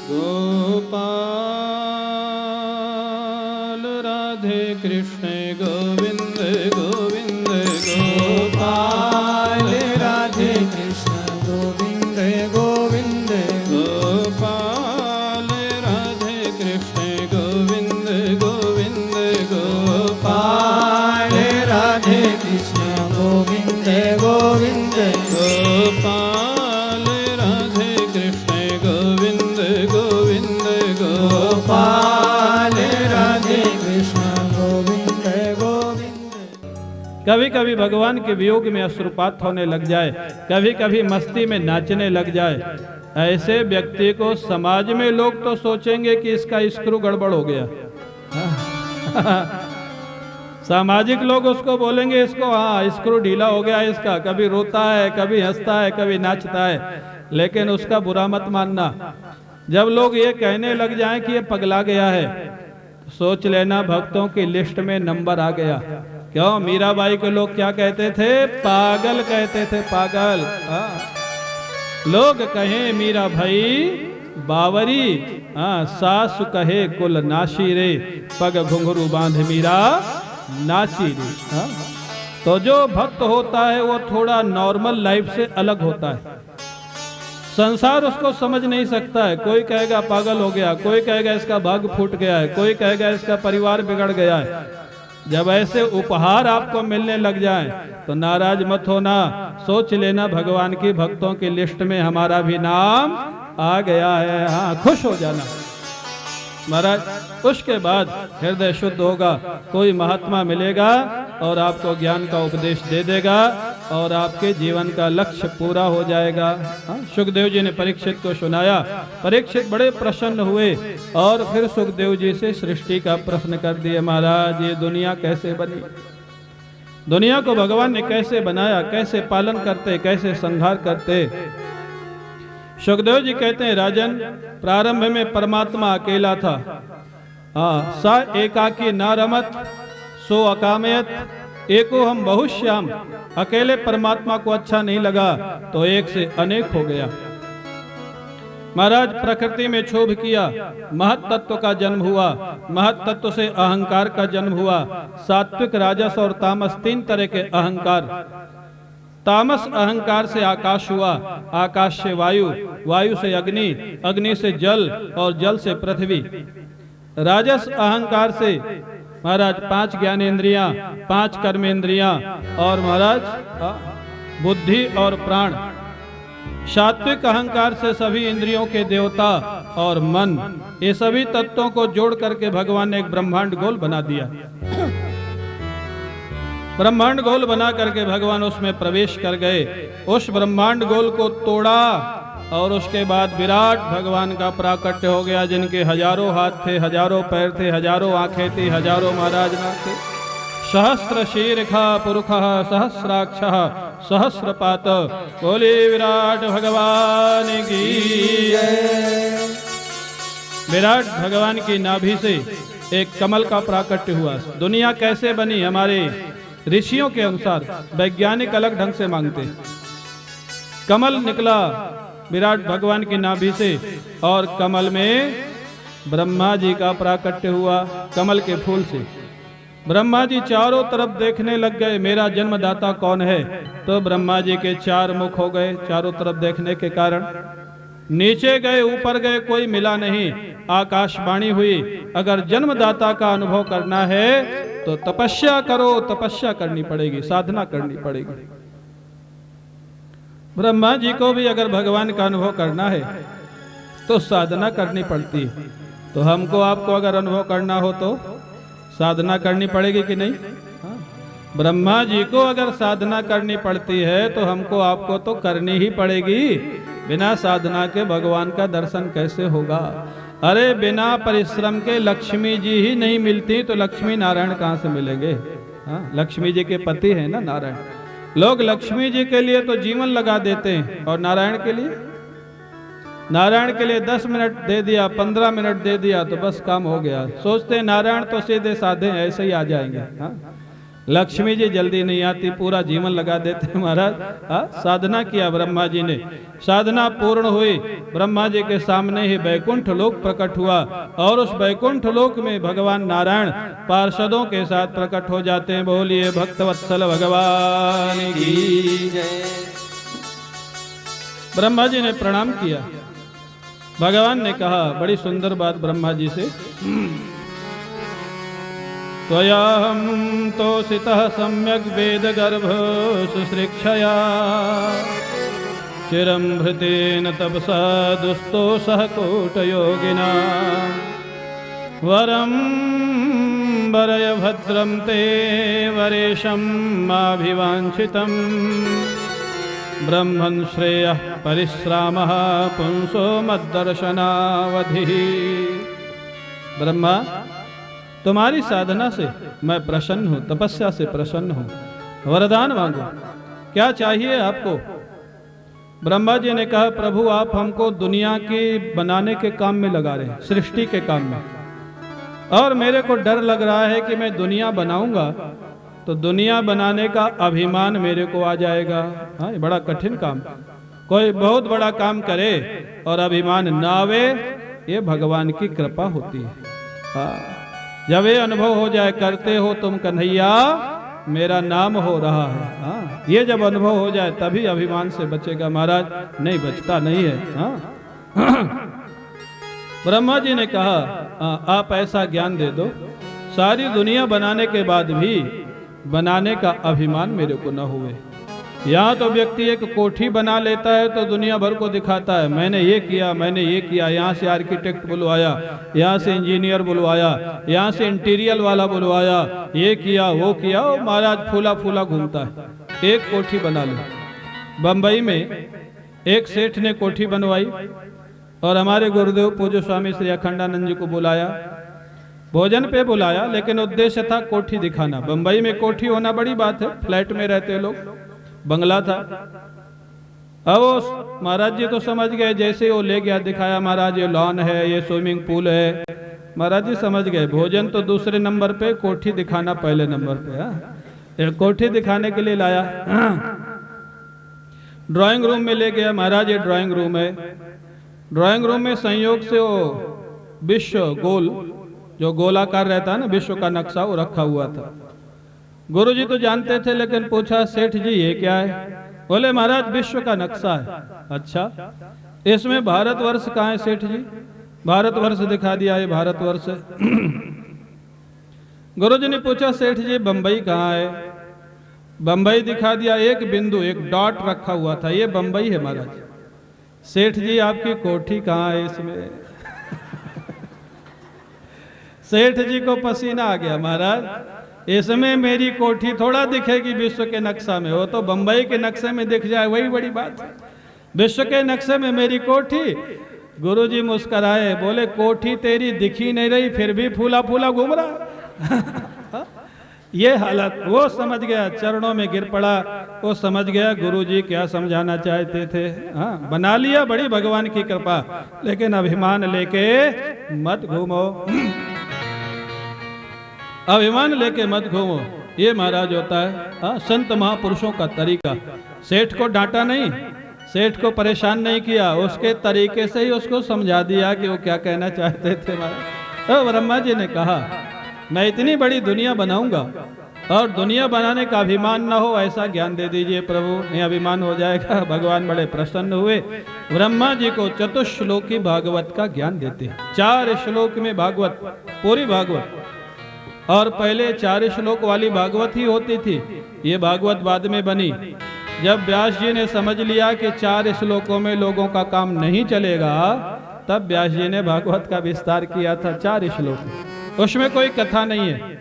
गोपाल राधे कृष्ण गोविंद गोविंद गोपाल राधे कृष्ण गोविंद गोविंद गोपाल राधे कृष्ण गोविंद गोविंद गोपाल राधे कृष्ण गोविंद गोविंद गोपाल राधे कृष्ण गोविंद गोविंद गोपाल राधे कृष्ण गोविंद गोविंद। कभी कभी भगवान के वियोग में अश्रुपात होने लग जाए, कभी कभी मस्ती में नाचने लग जाए, ऐसे व्यक्ति को समाज में लोग तो सोचेंगे कि इसका स्क्रू गड़बड़ हो गया। सामाजिक लोग उसको बोलेंगे इसको हाँ स्क्रू ढीला हो गया इसका, कभी रोता है, कभी हंसता है, कभी नाचता है। लेकिन उसका बुरा मत मानना। जब लोग ये कहने लग जाएं कि ये पगला गया है, तो सोच लेना भक्तों की लिस्ट में नंबर आ गया। क्यों? मीराबाई को लोग क्या कहते थे? पागल कहते थे, पागल। लोग कहें मीरा भाई बावरी, सासु कहे कुल नाशी रे, पग घुंघरू बांध मीरा नाची रे। तो जो भक्त होता है वो थोड़ा नॉर्मल लाइफ से अलग होता है। संसार उसको समझ नहीं सकता है। कोई कहेगा पागल हो गया, कोई कहेगा इसका भाग फूट गया है, कोई कहेगा इसका परिवार बिगड़ गया है। जब ऐसे उपहार आपको मिलने लग जाएं तो नाराज मत होना, सोच लेना भगवान की भक्तों की लिस्ट में हमारा भी नाम आ गया है। हाँ, खुश हो जाना महाराज। उसके बाद हृदय शुद्ध होगा, कोई महात्मा मिलेगा और आपको ज्ञान का उपदेश दे देगा और आपके जीवन का लक्ष्य पूरा हो जाएगा। सुखदेव जी ने परीक्षित को सुनाया, परीक्षित बड़े प्रसन्न हुए और फिर सुखदेव जी से सृष्टि का प्रश्न कर दिए, महाराज ये दुनिया कैसे बनी, दुनिया को भगवान ने कैसे बनाया, कैसे पालन करते, कैसे संहार करते। सुखदेव जी कहते हैं, राजन प्रारंभ में परमात्मा अकेला था। सा एकाकी न रमत सो अकामयत, एको हम बहुश्याम। अकेले परमात्मा को अच्छा नहीं लगा तो एक से अनेक हो गया। महाराज प्रकृति में क्षोभ किया, महत तत्व का जन्म हुआ, महत तत्व से अहंकार का जन्म हुआ। सात्विक, राजस और तामस तीन तरह के अहंकार। तामस अहंकार से आकाश हुआ, आकाश से वायु, वायु से अग्नि, अग्नि से जल और जल से पृथ्वी। राजस अहंकार से महाराज 5 ज्ञानेंद्रियां, 5 कर्मेंद्रियां और महाराज बुद्धि और प्राण। सात्विक अहंकार से सभी इंद्रियों के देवता और मन, ये सभी तत्वों को जोड़ करके भगवान ने एक ब्रह्मांड गोल बना दिया। ब्रह्मांड गोल बना करके भगवान उसमें प्रवेश कर गए। उस ब्रह्मांड गोल को तोड़ा और उसके बाद विराट भगवान का प्राकट्य हो गया, जिनके हजारों हाथ थे, हजारों पैर थे, हजारों आंखें थी, हजारों महाराज नाथ थे। सहस्र शीर्षा पुरुष सहस्राक्ष सहस्रपात, बोले विराट भगवान की। विराट भगवान की नाभि से एक कमल का प्राकट्य हुआ। दुनिया कैसे बनी? हमारे ऋषियों के अनुसार, वैज्ञानिक अलग ढंग से मांगते। कमल निकला विराट भगवान की नाभि से और कमल में ब्रह्मा जी का प्राकट्य हुआ। कमल के फूल से ब्रह्मा जी चारों तरफ देखने लग गए, मेरा जन्मदाता कौन है। तो ब्रह्मा जी के 4 मुख हो गए चारों तरफ देखने के कारण। नीचे गए, ऊपर गए, कोई मिला नहीं। आकाशवाणी हुई, अगर जन्मदाता का अनुभव करना है तो तपस्या करो, तपस्या करनी पड़ेगी, साधना करनी पड़ेगी। ब्रह्मा जी को भी अगर भगवान का अनुभव करना है तो साधना करनी पड़ती है। तो हमको आपको अगर अनुभव करना हो तो साधना करनी पड़ेगी कि नहीं? ब्रह्मा जी को अगर साधना करनी पड़ती है तो हमको आपको तो करनी ही पड़ेगी। बिना साधना के भगवान का दर्शन कैसे होगा? अरे बिना परिश्रम के लक्ष्मी जी ही नहीं मिलती तो लक्ष्मी नारायण कहाँ से मिलेंगे? लक्ष्मी जी के पति है ना नारायण। लोग लक्ष्मी जी के लिए तो जीवन लगा देते हैं और नारायण के लिए, नारायण के लिए 10 मिनट दे दिया, 15 मिनट दे दिया तो बस काम हो गया। सोचते हैं नारायण तो सीधे साधे ऐसे ही आ जाएंगे। लक्ष्मी जी जल्दी नहीं आती, पूरा जीवन लगा देते महाराज। साधना किया ब्रह्मा जी ने, साधना पूर्ण हुई, ब्रह्मा जी के सामने ही बैकुंठ लोक प्रकट हुआ और उस बैकुंठ लोक में भगवान नारायण पार्षदों के साथ प्रकट हो जाते हैं। बोलिए भक्तवत्सल भगवान की जय। ब्रह्मा जी ने प्रणाम किया। भगवान ने कहा बड़ी सुंदर बात ब्रह्मा जी से, त्वयाहं तोषितः सम्यग् वेदगर्भ शुश्रूषया चिरं भृतेन तपसा दुस्तोषः कूटयोगिना वरं वरय भद्रं ते वरेशं माभिवाञ्छितं ब्रह्मन् श्रेयः परिश्रामः पुंसो मद्दर्शनावधिः। ब्रह्मा, तुम्हारी साधना से मैं प्रसन्न हूँ, तपस्या से प्रसन्न हूँ, वरदान मांगो, क्या चाहिए आपको? ब्रह्मा जी ने कहा प्रभु आप हमको दुनिया की बनाने के काम में लगा रहे हैं, सृष्टि के काम में, और मेरे को डर लग रहा है कि मैं दुनिया बनाऊंगा तो दुनिया बनाने का अभिमान मेरे को आ जाएगा। हाँ, ये बड़ा कठिन काम, कोई बहुत बड़ा काम करे और अभिमान ना आवे, ये भगवान की कृपा होती है। हाँ, जब ये अनुभव हो जाए करते हो तुम कन्हैया मेरा नाम हो रहा है, हाँ, ये जब अनुभव हो जाए तभी अभिमान से बचेगा महाराज, नहीं बचता नहीं है। हाँ। ब्रह्मा जी ने कहा आप ऐसा ज्ञान दे दो सारी दुनिया बनाने के बाद भी बनाने का अभिमान मेरे को न हुए। यहाँ तो व्यक्ति एक कोठी बना लेता है तो दुनिया भर को दिखाता है मैंने ये किया, मैंने ये किया, यहाँ से आर्किटेक्ट बुलवाया, यहाँ से इंजीनियर बुलवाया, यहाँ से इंटीरियर वाला बुलवाया, ये किया वो किया, और महाराज फूला फूला घूमता है। एक कोठी बना लो। बंबई में एक सेठ ने कोठी बनवाई और हमारे गुरुदेव पूज्य स्वामी श्री अखंडानंद जी को बुलाया, भोजन पे बुलाया, लेकिन उद्देश्य था कोठी दिखाना। बंबई में कोठी होना बड़ी बात है, फ्लैट में रहते लोग, बंगला था। अब वो महाराज जी तो समझ गए, जैसे वो ले गया दिखाया, महाराज ये लॉन है, ये स्विमिंग पूल है, महाराज जी समझ गए भोजन तो दूसरे नंबर पे, कोठी दिखाना पहले नंबर पे। हाँ, कोठी दिखाने के लिए लाया। ड्राइंग रूम में ले गया, महाराज ये ड्राइंग रूम है। ड्राइंग रूम में संयोग से वो विश्व गोल जो गोलाकार रहता है ना, विश्व का नक्शा वो रखा हुआ था। गुरुजी तो जानते थे, लेकिन पूछा सेठ जी ये क्या है? बोले महाराज विश्व का नक्शा है। अच्छा, इसमें भारतवर्ष कहाँ है सेठ जी? भारतवर्ष दिखा दिया, ये भारतवर्ष है। गुरुजी ने पूछा सेठ जी बंबई कहाँ है? बंबई दिखा दिया, एक बिंदु एक डॉट रखा हुआ था, ये बंबई है महाराज। सेठ जी आपकी कोठी कहाँ है इसमें? सेठ जी को पसीना आ गया, महाराज इसमें मेरी कोठी थोड़ा दिखेगी विश्व के नक्शा में, वो तो बंबई के नक्शे में दिख जाए वही बड़ी बात है, विश्व के नक्शे में मेरी कोठी। गुरुजी मुस्कुराए, बोले कोठी तेरी दिखी नहीं रही फिर भी फूला फूला घूम रहा। ये हालत वो समझ गया, चरणों में गिर पड़ा, वो समझ गया गुरुजी क्या समझाना चाहते थे। हाँ, बना लिया, बड़ी भगवान की कृपा, लेकिन अभिमान लेके मत घूमो, अभिमान लेके मत घूमो, ये महाराज होता है। हाँ, संत महापुरुषों का तरीका। सेठ को डांटा नहीं, सेठ को परेशान नहीं किया, उसके तरीके से ही उसको समझा दिया कि वो क्या कहना चाहते थे महाराज। तो ब्रह्मा जी ने कहा मैं इतनी बड़ी दुनिया बनाऊंगा और दुनिया बनाने का अभिमान न हो, ऐसा ज्ञान दे दीजिए प्रभु, नहीं अभिमान हो जाएगा। भगवान बड़े प्रसन्न हुए, ब्रह्मा जी को चतुश्लोकी भागवत का ज्ञान देते हैं। 4 श्लोक में भागवत, पूरी भागवत, और पहले 4 श्लोक वाली भागवत ही होती थी, ये भागवत बाद में बनी। जब व्यास जी ने समझ लिया कि 4 श्लोकों में लोगों का काम नहीं चलेगा, तब व्यास जी ने भागवत का विस्तार किया था 4 श्लोक। उसमें कोई कथा नहीं है,